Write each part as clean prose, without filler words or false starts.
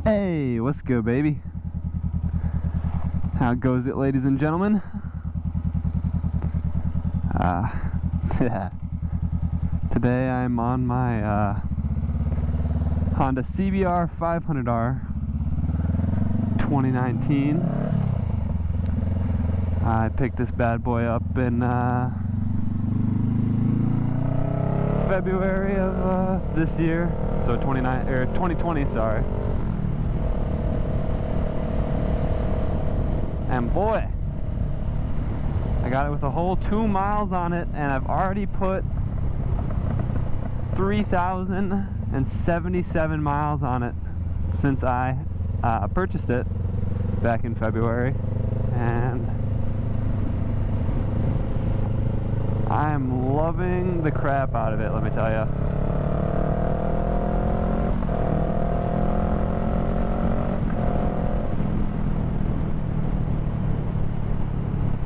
Hey, what's good, baby? How goes it, ladies and gentlemen? Today I'm on my Honda CBR500R 2019. I picked this bad boy up in February of this year, so 2020, sorry. And boy, I got it with a whole 2 miles on it, and I've already put 3,077 miles on it since I purchased it back in February, and I am loving the crap out of it, let me tell you.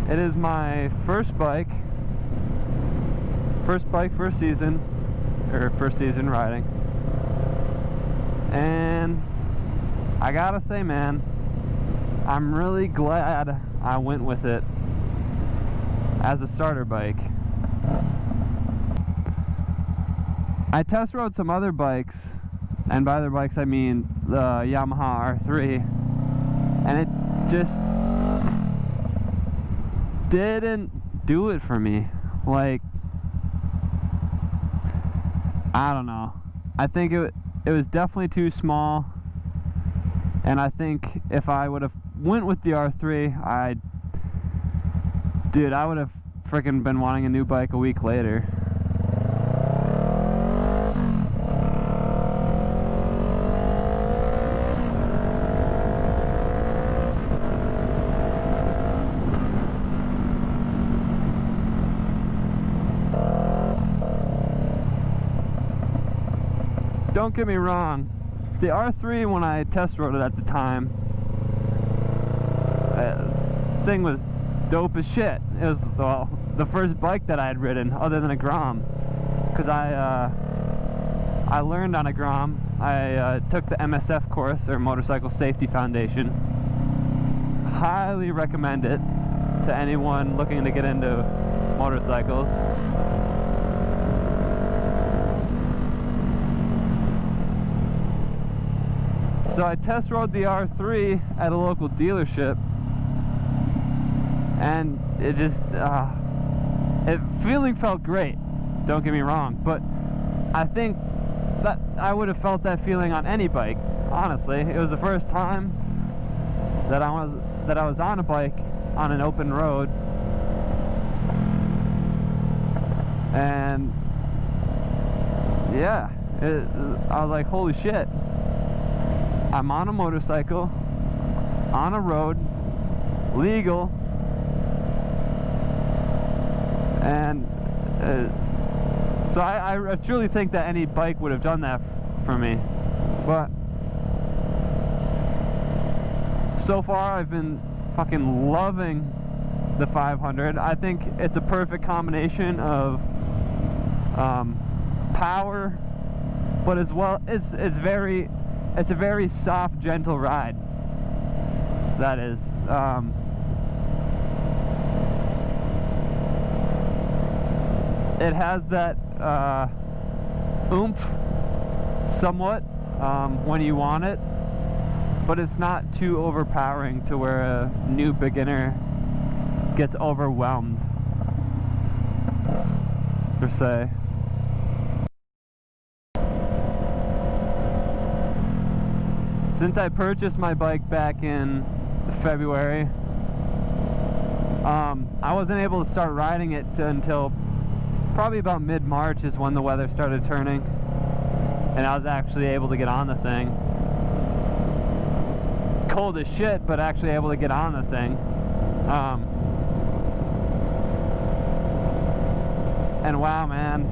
It is my first bike, first season riding, and I gotta say, man, I'm really glad I went with it as a starter bike. I test rode some other bikes, and by other bikes I mean the Yamaha R3, and it just didn't do it for me. Like, I don't know, I think it was definitely too small, and I think if I would have went with the R3, I would have freaking been wanting a new bike a week later. Don't get me wrong, the R3, when I test rode it at the time, thing was dope as shit. It was the first bike that I had ridden other than a Grom, because I learned on a Grom. I took the MSF course, or Motorcycle Safety Foundation. Highly recommend it to anyone looking to get into motorcycles. So I test rode the R3 at a local dealership, and it just, feeling felt great, don't get me wrong, but I think that I would have felt that feeling on any bike, honestly. It was the first time that I was on a bike on an open road, and yeah, I was like, holy shit. I'm on a motorcycle, on a road, legal, and so I truly think that any bike would have done that for me. But so far I've been fucking loving the 500. I think it's a perfect combination of power, but as well it's a very soft, gentle ride. That is. It has that oomph, somewhat, when you want it, but it's not too overpowering to where a new beginner gets overwhelmed, per se. Since I purchased my bike back in February, I wasn't able to start riding it until probably about mid-March is when the weather started turning, and I was actually able to get on the thing. Cold as shit, but actually able to get on the thing. And wow, man,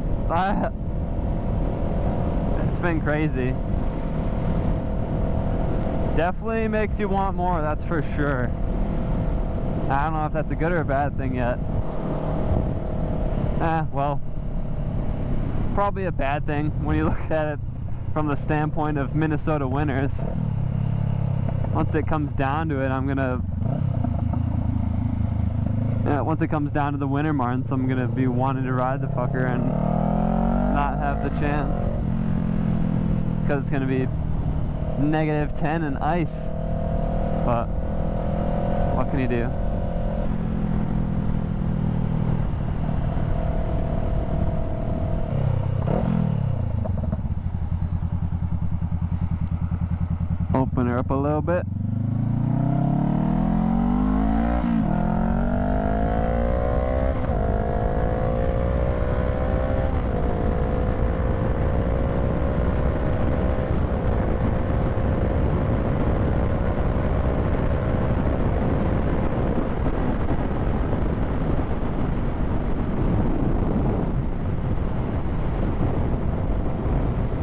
it's been crazy. Definitely makes you want more, that's for sure. I don't know if that's a good or a bad thing yet. Well, probably a bad thing when you look at it from the standpoint of Minnesota winters. once it comes down to it, I'm gonna. Once it comes down to the winter months, I'm gonna be wanting to ride the fucker and not have the chance because it's gonna be -10 and ice. But what can you do? Open her up a little bit.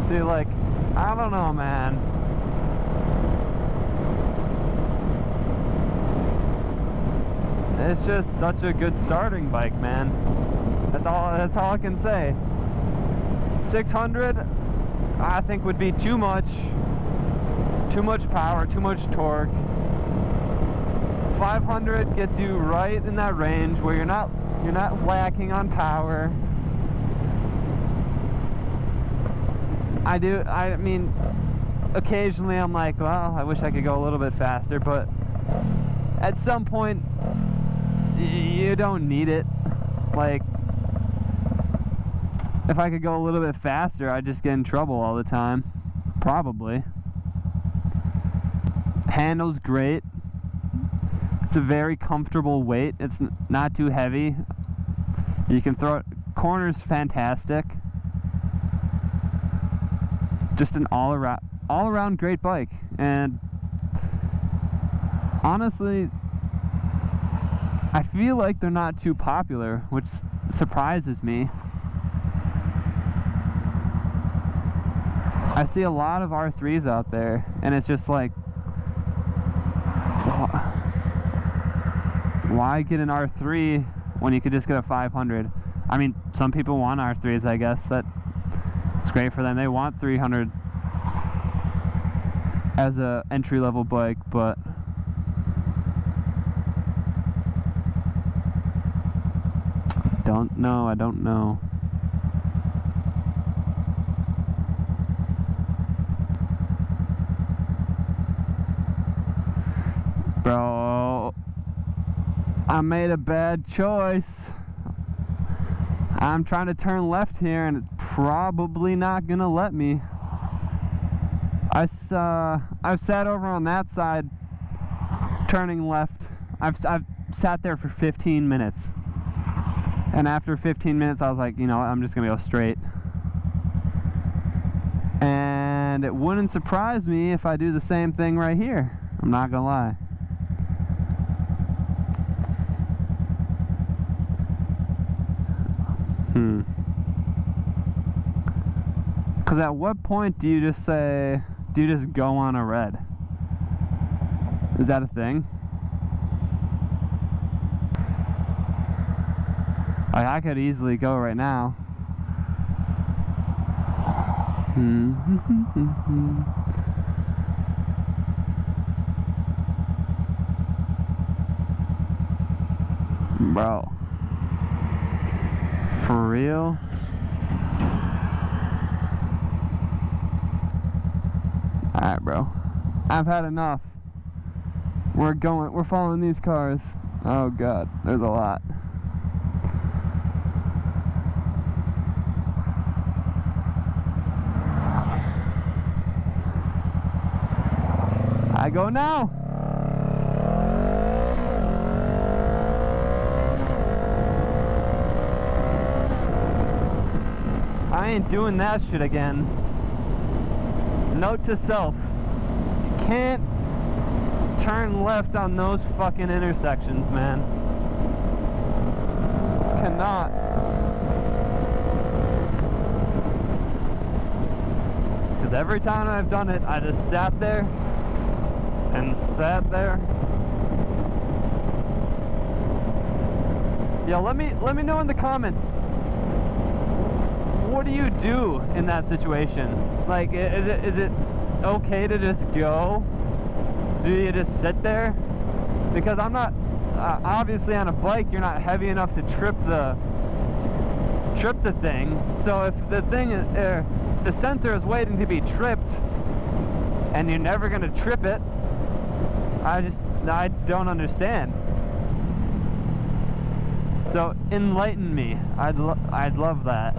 See, like, I don't know, man. It's just such a good starting bike, man. That's all I can say. 600, I think, would be too much power, too much torque. 500 gets you right in that range where you're not lacking on power. I mean, occasionally I'm like, well, I wish I could go a little bit faster, but at some point you don't need it. Like, if I could go a little bit faster, I'd just get in trouble all the time. Probably. Handles great. It's a very comfortable weight. It's not too heavy. You can throw it. Corners fantastic. Just an all around great bike. And honestly, I feel like they're not too popular, which surprises me. I see a lot of R3s out there, and it's just like, why get an R3 when you could just get a 500? I mean, some people want R3s, I guess. It's great for them. They want 300 as a entry-level bike, but I don't know. Bro, I made a bad choice. I'm trying to turn left here and it's probably not gonna let me. I've sat over on that side turning left. I've sat there for 15 minutes. And after 15 minutes, I was like, you know what, I'm just gonna go straight. And it wouldn't surprise me if I do the same thing right here. I'm not gonna lie. Because at what point do you just go on a red? Is that a thing? Like, I could easily go right now. Bro. For real? Alright, bro. I've had enough. We're following these cars. Oh god, there's a lot. I go now. I ain't doing that shit again. Note to self, you can't turn left on those fucking intersections, man. Cannot. Because every time I've done it, I just sat there and sat there. Yeah, let me know in the comments. What do you do in that situation? Like, is it okay to just go? Do you just sit there? Because I'm not, obviously on a bike you're not heavy enough to trip the thing. So if the thing is, if the sensor is waiting to be tripped and you're never gonna trip it, I don't understand. So enlighten me. I'd love that.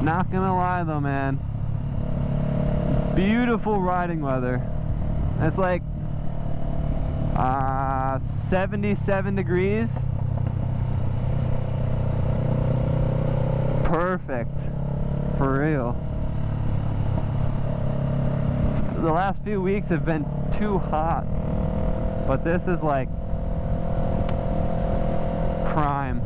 Not gonna lie though, man, beautiful riding weather. It's like 77 degrees. Perfect, for real. The last few weeks have been too hot, but this is like prime.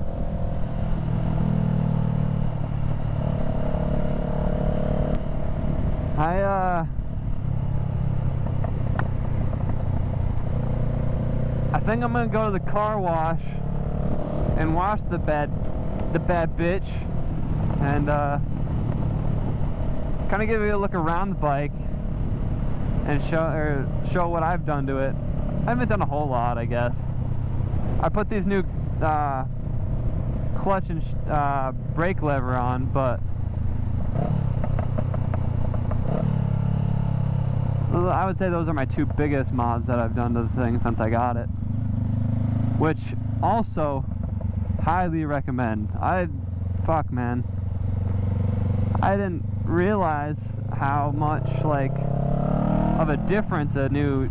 I think I'm gonna go to the car wash and wash the bad bitch, and kind of give you a look around the bike and show what I've done to it. I haven't done a whole lot, I guess. I put these new clutch and brake lever on, but I would say those are my two biggest mods that I've done to the thing since I got it, which also highly recommend. Fuck man, I didn't realize how much like of a difference a new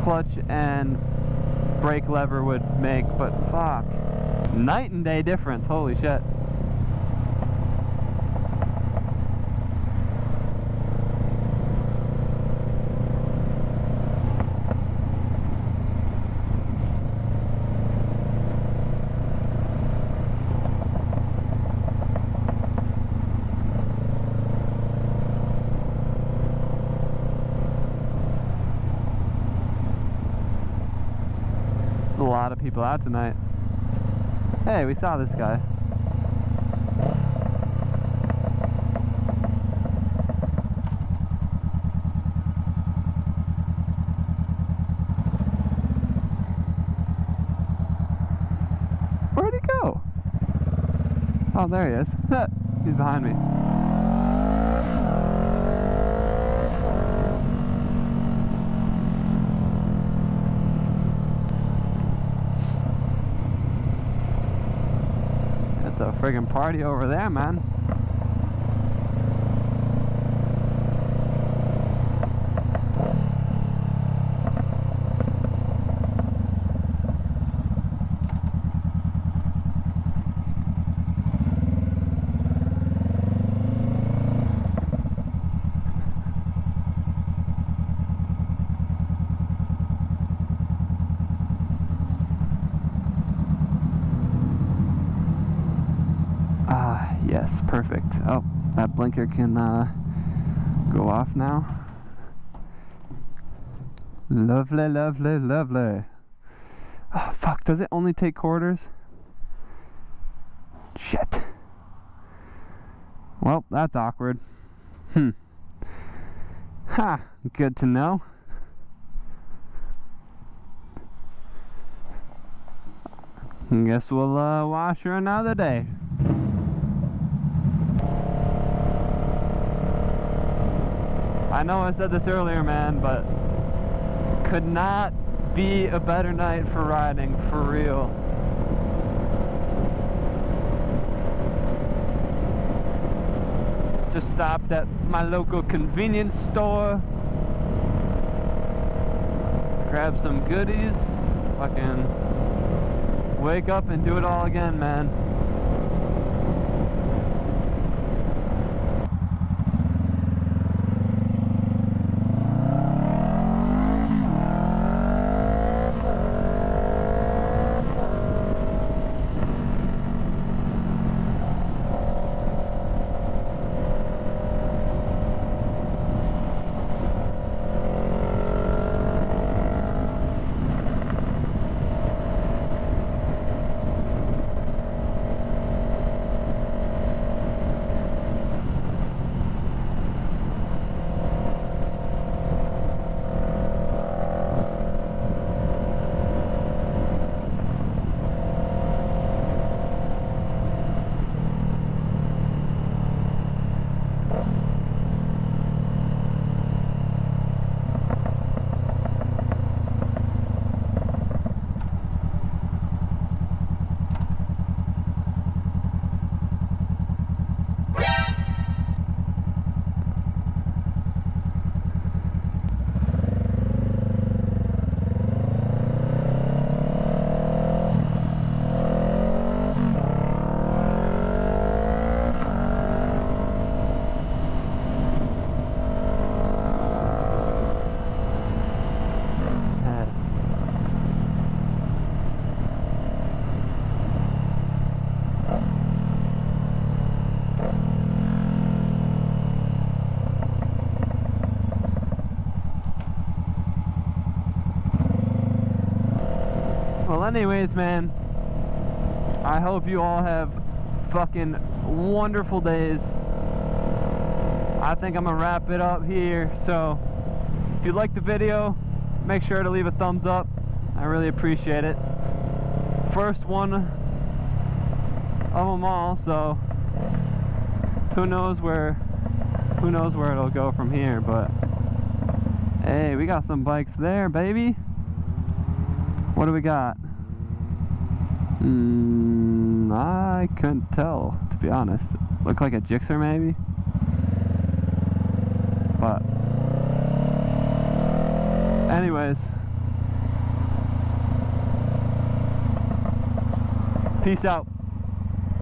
clutch and brake lever would make, but fuck, night and day difference, holy shit. A lot of people out tonight. Hey, we saw this guy. Where'd he go? Oh, there he is. He's behind me. It's a friggin' party over there, man. Yes, perfect. Oh, that blinker can go off now. Lovely, lovely, lovely. Oh, fuck, does it only take quarters? Shit. Well, that's awkward. Ha, good to know. Guess we'll wash her another day. I know I said this earlier, man, but could not be a better night for riding, for real. Just stopped at my local convenience store, grab some goodies, fucking wake up and do it all again, man. anyways, man, I hope you all have fucking wonderful days. I think I'm gonna wrap it up here. So if you liked the video, make sure to leave a thumbs up. I really appreciate it. First one of them all, so who knows where it'll go from here. But hey, we got some bikes there, baby. What do we got? I couldn't tell, to be honest. Looked like a Gixxer maybe. But anyways, peace out.